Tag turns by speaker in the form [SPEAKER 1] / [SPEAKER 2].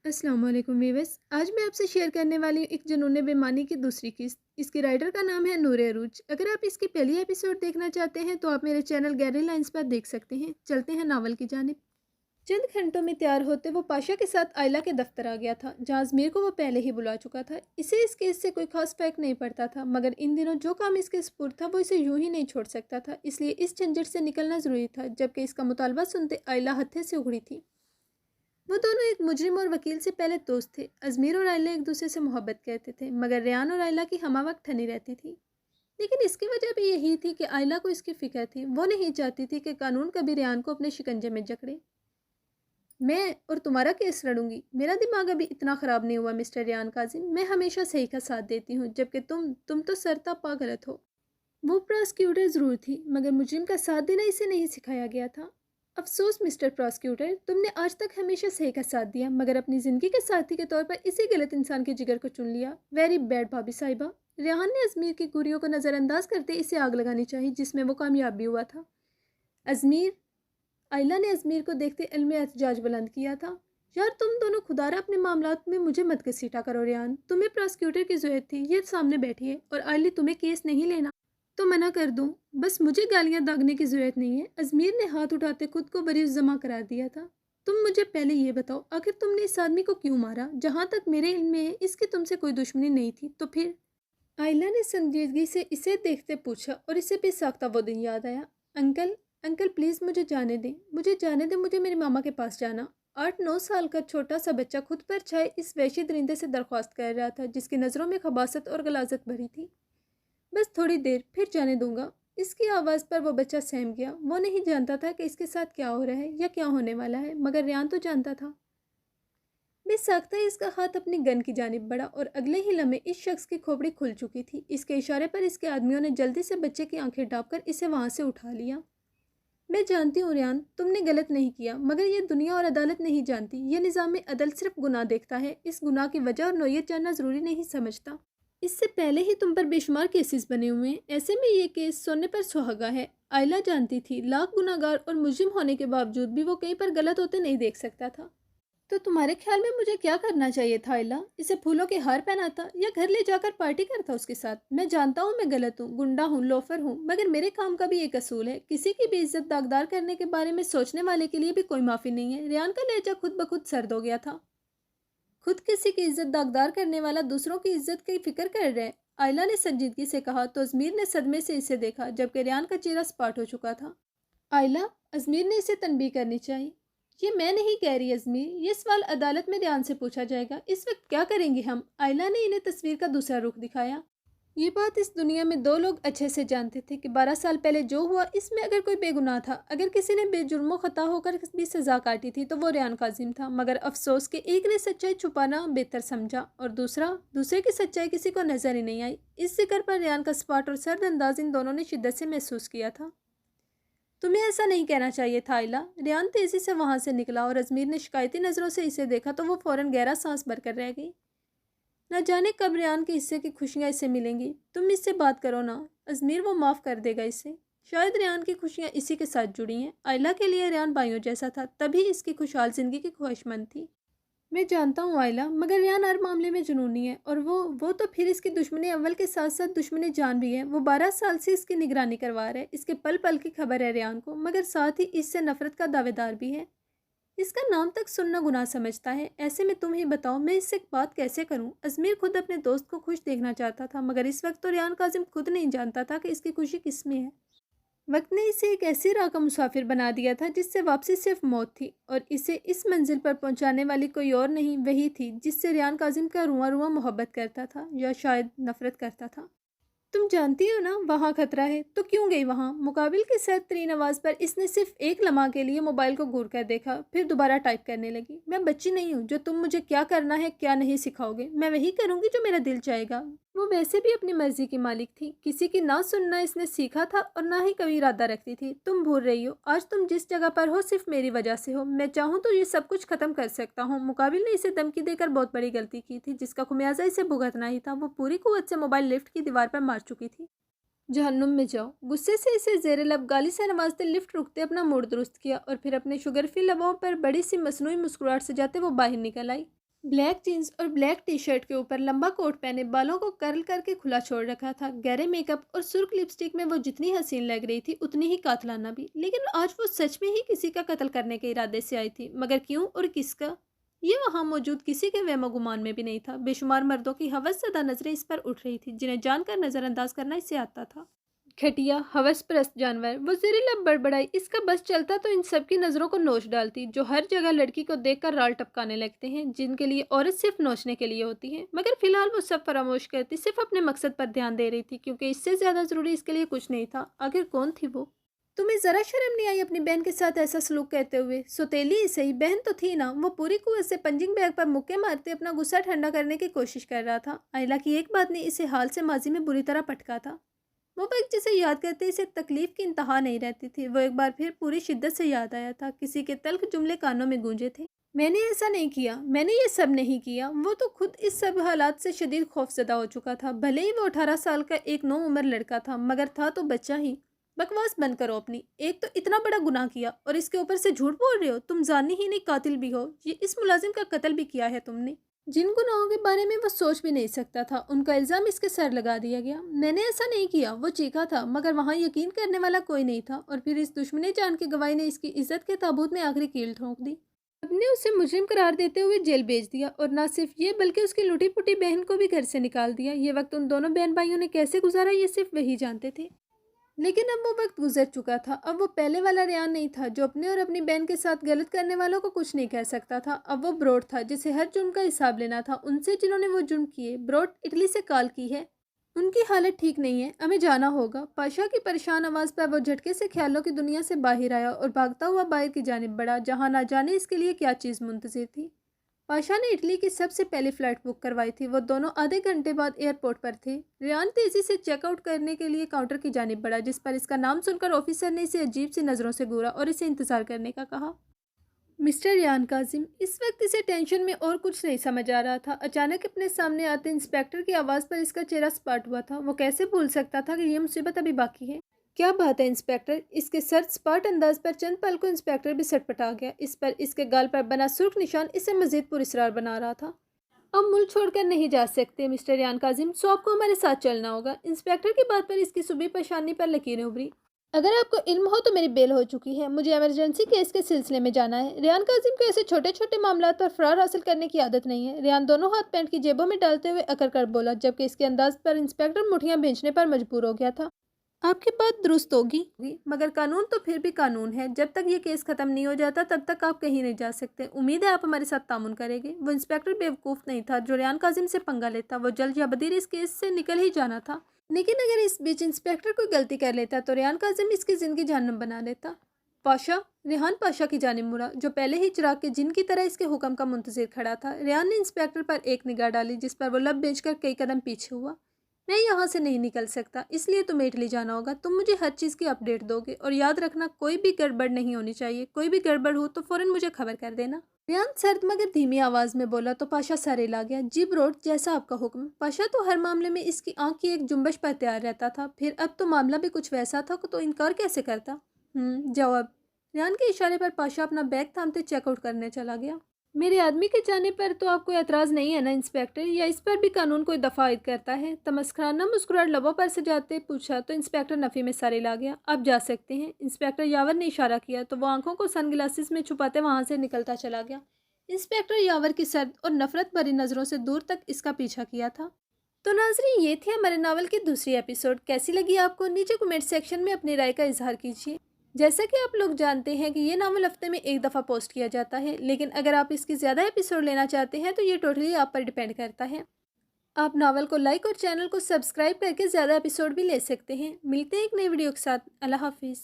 [SPEAKER 1] अस्सलाम वालेकुम वीवर्स। आज मैं आपसे शेयर करने वाली हूँ एक जुनून बेईमानी की दूसरी किस्त। इसके राइटर का नाम है नूर अरूज। अगर आप इसकी पहली एपिसोड देखना चाहते हैं तो आप मेरे चैनल गैलरी लाइंस पर देख सकते हैं। चलते हैं नावल की जानिब। चंद घंटों में तैयार होते वो पाशा के साथ आयला के दफ्तर आ गया था, जहाँ अजमेर को वो पहले ही बुला चुका था। इसे इस केस से कोई खास फर्क नहीं पड़ता था, मगर इन दिनों जो काम इसके सुपुर्द था वो इसे यूं ही नहीं छोड़ सकता था, इसलिए इस झंझट से निकलना ज़रूरी था। जबकि इसका मुतालबा सुनते आयला हत्थे से उगड़ी थी। वो दोनों एक मुजरिम और वकील से पहले दोस्त थे। अजमेर और आयला एक दूसरे से मोहब्बत करते थे, मगर रेयान और आयला की हमा वक्त ठनी रहती थी। लेकिन इसकी वजह भी यही थी कि आयला को इसकी फ़िक्र थी। वो नहीं चाहती थी कि कानून कभी रेयान को अपने शिकंजे में जकड़े। मैं और तुम्हारा केस लड़ूंगी। मेरा दिमाग अभी इतना ख़राब नहीं हुआ मिस्टर रेयान काजिम। मैं हमेशा सही का साथ देती हूँ, जबकि तुम तो सरता पा गलत हो। वो प्रोसिक्यूटर ज़रूर थी, मगर मुजरिम का साथ देना इसे नहीं सिखाया गया था। अफसोस मिस्टर प्रोसिक्यूटर, तुमने आज तक हमेशा सही का साथ दिया, मगर अपनी ज़िंदगी के साथी के तौर पर इसी गलत इंसान के जिगर को चुन लिया। वेरी बैड भाभी साहिबा। रेहान ने अजमीर की गुरियों को नज़रअंदाज करते इसे आग लगानी चाहिए, जिसमें वो कामयाब भी हुआ था। अजमीर। आयला ने अजमीर को देखते इल्मे एहतजाज बुलंद किया था। यार तुम दोनों खुदारा अपने मामलात में मुझे मत घसीटा करो। रेहान, तुम्हें प्रोसिक्यूटर की ज़रूरत थी, ये सामने बैठी है, और आयली तुम्हें केस नहीं लेना तो मना कर दूं। बस मुझे गालियां दागने की ज़रूरत नहीं है। अजमीर ने हाथ उठाते खुद को बरी जमा करार दिया था। तुम मुझे पहले ये बताओ, आखिर तुमने इस आदमी को क्यों मारा? जहाँ तक मेरे इल्म में है इसकी तुमसे कोई दुश्मनी नहीं थी, तो फिर? आयला ने संजीदगी से इसे देखते पूछा, और इसे बेसाख्ता वो दिन याद आया। अंकल, अंकल प्लीज़ मुझे जाने दें, मुझे जाने दें, मुझे मेरी मामा के पास जाना। 8-9 साल का छोटा सा बच्चा खुद पर छाए इस वहशी दरिंदे से दरख्वास्त कर रहा था, जिसकी नज़रों में खबासत और गलाजत भरी थी। बस थोड़ी देर, फिर जाने दूंगा। इसकी आवाज़ पर वो बच्चा सहम गया। वो नहीं जानता था कि इसके साथ क्या हो रहा है या क्या होने वाला है, मगर रेयान तो जानता था। बेसाख्ता इसका हाथ अपनी गन की जानिब बढ़ा, और अगले ही लम्हे इस शख्स की खोपड़ी खुल चुकी थी। इसके इशारे पर इसके आदमियों ने जल्दी से बच्चे की आंखें ढाँपकर इसे वहाँ से उठा लिया। मैं जानती हूँ रेयान, तुमने गलत नहीं किया, मगर ये दुनिया और अदालत नहीं जानती। ये निज़ाम अदल सिर्फ गुनाह देखता है, इस गुनाह की वजह और नोयत जानना ज़रूरी नहीं समझता। इससे पहले ही तुम पर बेशुमार केसेस बने हुए हैं, ऐसे में ये केस सोने पर सुहागा है। आयला जानती थी लाख गुनाहगार और मुजरिम होने के बावजूद भी वो कहीं पर गलत होते नहीं देख सकता था। तो तुम्हारे ख्याल में मुझे क्या करना चाहिए था आयला? इसे फूलों के हार पहनाता या घर ले जाकर पार्टी करता उसके साथ? मैं जानता हूँ मैं गलत हूँ, गुंडा हूँ, लोफर हूँ, मगर मेरे काम का भी एक असूल है। किसी की भी इज्जत दागदार करने के बारे में सोचने वाले के लिए भी कोई माफ़ी नहीं है। रेयान का लहजा खुद ब खुद सर्द हो गया था। खुद किसी की इज्जत दागदार करने वाला दूसरों की इज्जत की फिक्र कर रहा है, आयला ने संजीदगी से कहा, तो अजमीर ने सदमे से इसे देखा, जबकि रेयान का चेहरा सपाट हो चुका था। आयला, अजमीर ने इसे तनबीह करनी चाहिए। ये मैं नहीं कह रही अजमीर, ये सवाल अदालत में रेयान से पूछा जाएगा। इस वक्त क्या करेंगे हम? आयला ने इन्हें तस्वीर का दूसरा रुख दिखाया। ये बात इस दुनिया में दो लोग अच्छे से जानते थे कि 12 साल पहले जो हुआ इसमें अगर कोई बेगुनाह था, अगर किसी ने बेजुर्मो खता होकर भी सजा काटी थी, तो वो रेयान काजिम था। मगर अफसोस कि एक ने सच्चाई छुपाना बेहतर समझा, और दूसरे की सच्चाई किसी को नजर ही नहीं आई। इस जिक्र पर रेयान का स्पॉट और सर्द अंदाज इन दोनों ने शिद्दत से महसूस किया था। तुम्हें ऐसा नहीं कहना चाहिए था आयला। रेयान तेजी से वहां से निकला, और अजमीर ने शिकायती नजरों से इसे देखा तो वो फौरन गहरा सांस भरकर रह गई। न जाने कब रेयान के हिस्से की खुशियां इससे मिलेंगी। तुम इससे बात करो ना अजमीर, वो माफ़ कर देगा इसे। शायद रेयान की खुशियां इसी के साथ जुड़ी हैं। आयला के लिए रेयान भाइयों जैसा था, तभी इसकी खुशहाल जिंदगी की ख्वाहिशमंद थी। मैं जानता हूँ आयला, मगर रेयान हर मामले में जुनूनी है, और वो तो फिर इसकी दुश्मनी अव्वल के साथ साथ दुश्मनी जान भी है। वो 12 साल से इसकी निगरानी करवा रहा है, इसके पल पल की खबर है रेयान को, मगर साथ ही इससे नफरत का दावेदार भी है। इसका नाम तक सुनना गुनाह समझता है। ऐसे में तुम ही बताओ मैं इससे एक बात कैसे करूं? अजमीर खुद अपने दोस्त को खुश देखना चाहता था, मगर इस वक्त तो रेयान काजिम खुद नहीं जानता था कि इसकी खुशी किस में है। वक्त ने इसे एक ऐसी राह का मुसाफिर बना दिया था जिससे वापसी सिर्फ मौत थी, और इसे इस मंजिल पर पहुंचाने वाली कोई और नहीं, वही थी जिससे रेयान काजिम का रुआ रुआ मोहब्बत करता था, या शायद नफरत करता था। तुम जानती हो ना वहाँ खतरा है, तो क्यों गई वहाँ? मुकाबिल की सर्द तरीन आवाज़ पर इसने सिर्फ एक लम्हा के लिए मोबाइल को घूर कर देखा, फिर दोबारा टाइप करने लगी। मैं बच्ची नहीं हूँ जो तुम मुझे क्या करना है क्या नहीं सिखाओगे। मैं वही करूँगी जो मेरा दिल चाहेगा। वो वैसे भी अपनी मर्जी की मालिक थी, किसी की ना सुनना इसने सीखा था, और ना ही कभी इरादा रखती थी। तुम भूल रही हो, आज तुम जिस जगह पर हो सिर्फ मेरी वजह से हो। मैं चाहूँ तो ये सब कुछ खत्म कर सकता हूँ। मुकाबिल ने इसे धमकी देकर बहुत बड़ी गलती की थी, जिसका खुमियाजा इसे भुगतना ही था। वो पूरी कुव्वत से मोबाइल लिफ्ट की दीवार पर मार चुकी थी। जहन्नुम में जाओ। गुस्से से इसे जेर लब गाली से नवाजते लिफ्ट रुकते अपना मूड दुरुस्त किया, और फिर अपने शुगर फ्री लबों पर बड़ी सी मसनूई मुस्कुराहट से जाते वो बाहर निकल आई। ब्लैक जीन्स और ब्लैक टी शर्ट के ऊपर लंबा कोट पहने, बालों को कर्ल करके खुला छोड़ रखा था। गहरे मेकअप और सुर्ख लिपस्टिक में वो जितनी हसीन लग रही थी उतनी ही कातलाना भी। लेकिन आज वो सच में ही किसी का कत्ल करने के इरादे से आई थी, मगर क्यों और किसका, ये वहां मौजूद किसी के वहमो गुमान में भी नहीं था। बेशुमार मर्दों की हवसज़दा नजरें इस पर उठ रही थी, जिन्हें जानकर नजरअंदाज करना इससे आता था। घटिया हवसप्रस्त जानवर, वो ज़ेरे लब बड़बड़ाई। इसका बस चलता तो इन सब की नज़रों को नोच डालती, जो हर जगह लड़की को देखकर राल टपकाने लगते हैं, जिनके लिए औरत सिर्फ नोचने के लिए होती है। मगर फिलहाल वो सब फरामोश करती, सिर्फ अपने मकसद पर ध्यान दे रही थी, क्योंकि इससे ज़्यादा ज़रूरी इसके लिए कुछ नहीं था। आखिर कौन थी वो? तुम्हें ज़रा शर्म नहीं आई अपनी बहन के साथ ऐसा सलूक करते हुए? सौतेली ही सही, बहन तो थी ना। वो पूरी कुव्वत से पंजिंग बैग पर मुक्के मारते अपना गुस्सा ठंडा करने की कोशिश कर रहा था। आयला की एक बात ने इसे हाल से माजी में बुरी तरह पटका था। वो वक्त जिसे याद करते इसे तकलीफ की इंतहा नहीं रहती थी। वो एक बार फिर पूरी शिद्दत से याद आया था। किसी के तल्ख जुमले कानों में गूंजे थे। मैंने ऐसा नहीं किया, मैंने ये सब नहीं किया। वो तो खुद इस सब हालात से शदीद खौफजदा हो चुका था। भले ही वो 18 साल का एक नौ उम्र लड़का था, मगर था तो बच्चा ही। बकवास बंद करो अपनी। एक तो इतना बड़ा गुनाह किया और इसके ऊपर से झूठ बोल रहे हो। तुम जानी ही नहीं कातिल भी हो। ये इस मुलाजिम का कत्ल भी किया है तुमने, जिन गुनाहों के बारे में वो सोच भी नहीं सकता था। उनका इल्ज़ाम इसके सर लगा दिया गया। मैंने ऐसा नहीं किया, वो चीखा था, मगर वहाँ यकीन करने वाला कोई नहीं था। और फिर इस दुश्मनी जान की गवाही ने इसकी इज्जत के ताबूत में आखिरी कील ठोंक दी। अपने उसे मुजरिम करार देते हुए जेल भेज दिया, और ना सिर्फ ये बल्कि उसकी लुटी पुटी बहन को भी घर से निकाल दिया। ये वक्त उन दोनों बहन भाइयों ने कैसे गुजारा ये सिर्फ वही जानते थे। लेकिन अब वो वक्त गुजर चुका था। अब वो पहले वाला रेयान नहीं था, जो अपने और अपनी बहन के साथ गलत करने वालों को कुछ नहीं कह सकता था। अब वो ब्रोड था, जिसे हर जुर्म का हिसाब लेना था उनसे जिन्होंने वो जुर्म किए। ब्रोड इटली से कॉल की है, उनकी हालत ठीक नहीं है, हमें जाना होगा। पाशा की परेशान आवाज़ पर वो झटके से ख्यालों की दुनिया से बाहर आया और भागता हुआ बाहर की जानिब बढ़ा, जहाँ ना जाने इसके लिए क्या चीज़ मुंतज़िर थी। पाशा ने इटली की सबसे पहले फ़्लाइट बुक करवाई थी। वो दोनों आधे घंटे बाद एयरपोर्ट पर थे। रियान तेज़ी से चेकआउट करने के लिए काउंटर की जानिब बढ़ा, जिस पर इसका नाम सुनकर ऑफिसर ने इसे अजीब सी नज़रों से घूरा और इसे इंतज़ार करने का कहा। मिस्टर रियान काजिम। इस वक्त इसे टेंशन में और कुछ नहीं समझ आ रहा था। अचानक अपने सामने आते इंस्पेक्टर की आवाज़ पर इसका चेहरा सपाट हुआ था। वो कैसे भूल सकता था कि यह मुसीबत अभी बाकी है। क्या बात है इंस्पेक्टर? इसके सर सपाट अंदाज पर चंद पल को इंस्पेक्टर भी सटपटा गया। इस पर इसके गाल पर बना सुर्ख निशान इसे मजीद पुरस्कार बना रहा था। अब मुल्क छोड़कर नहीं जा सकते मिस्टर रियान काजिम, सो आपको हमारे साथ चलना होगा। इंस्पेक्टर की बात पर इसकी सुबह परेशानी पर लकीरें उभरी। अगर आपको इल्म हो तो मेरी बेल हो चुकी है, मुझे इमरजेंसी केस के सिलसिले में जाना है। रियान काजिम को ऐसे छोटे छोटे मामलात पर फरार हासिल करने की आदत नहीं है। रियान दोनों हाथ पैंट की जेबों में डालते हुए अकड़ कर बोला, जबकि इसके अंदाज पर इंस्पेक्टर मुठियां भेजने पर मजबूर हो गया था। आपकी बात दुरुस्त होगी, मगर कानून तो फिर भी कानून है। जब तक ये केस खत्म नहीं हो जाता तब तक आप कहीं नहीं जा सकते। उम्मीद है आप हमारे साथ तामुन करेंगे। वो इंस्पेक्टर बेवकूफ़ नहीं था जो रियान काजिम से पंगा लेता। वो जल्द या बदीर इस केस से निकल ही जाना था। लेकिन अगर इस बीच इंस्पेक्टर कोई गलती कर लेता तो रियान काजिम इसकी ज़िंदगी जहन्नम बना देता। पाशा, रेहान पाशा की जानिब मुड़ा, जो पहले ही चिराग के जिन की तरह इसके हुक्म का मुंतज़िर खड़ा था। रेहान ने इंस्पेक्टर पर एक निगाह डाली, जिस पर वो लब बेचकर कई कदम पीछे हुआ। मैं यहाँ से नहीं निकल सकता, इसलिए तुम्हें इटली जाना होगा। तुम मुझे हर चीज़ की अपडेट दोगे, और याद रखना कोई भी गड़बड़ नहीं होनी चाहिए। कोई भी गड़बड़ हो तो फ़ौरन मुझे खबर कर देना। रेहान सर्द मगर धीमी आवाज़ में बोला तो पाशा सर हिला गया। जी ब्रोड, जैसा आपका हुक्म। पाशा तो हर मामले में इसकी आंख की एक जुम्बश पर तैयार रहता था, फिर अब तो मामला भी कुछ वैसा था तो इनकार कैसे करता। जवाब। रेहान के इशारे पर पाशा अपना बैग थामते चेकआउट करने चला गया। मेरे आदमी के जाने पर तो आपको एतराज़ नहीं है ना इंस्पेक्टर, या इस पर भी कानून कोई दफ़ा आयद करता है? तमस्खराना मुस्कुराहट लबों पर से जाते पूछा तो इंस्पेक्टर नफ़ी में सारे ला गया। आप जा सकते हैं। इंस्पेक्टर यावर ने इशारा किया तो वो आंखों को सन ग्लासेस में छुपाते वहाँ से निकलता चला गया। इंस्पेक्टर यावर की सर्द और नफरत भरी नज़रों से दूर तक इसका पीछा किया था। तो नाज़रीन, ये थी हमारे नावल की दूसरी एपिसोड। कैसी लगी आपको? नीचे कमेंट सेक्शन में अपनी राय का इजहार कीजिए। जैसा कि आप लोग जानते हैं कि ये नावल हफ्ते में एक दफ़ा पोस्ट किया जाता है, लेकिन अगर आप इसकी ज़्यादा एपिसोड लेना चाहते हैं तो ये टोटली आप पर डिपेंड करता है। आप नावल को लाइक और चैनल को सब्सक्राइब करके ज़्यादा एपिसोड भी ले सकते हैं। मिलते हैं एक नई वीडियो के साथ। अल्लाह हाफिज़।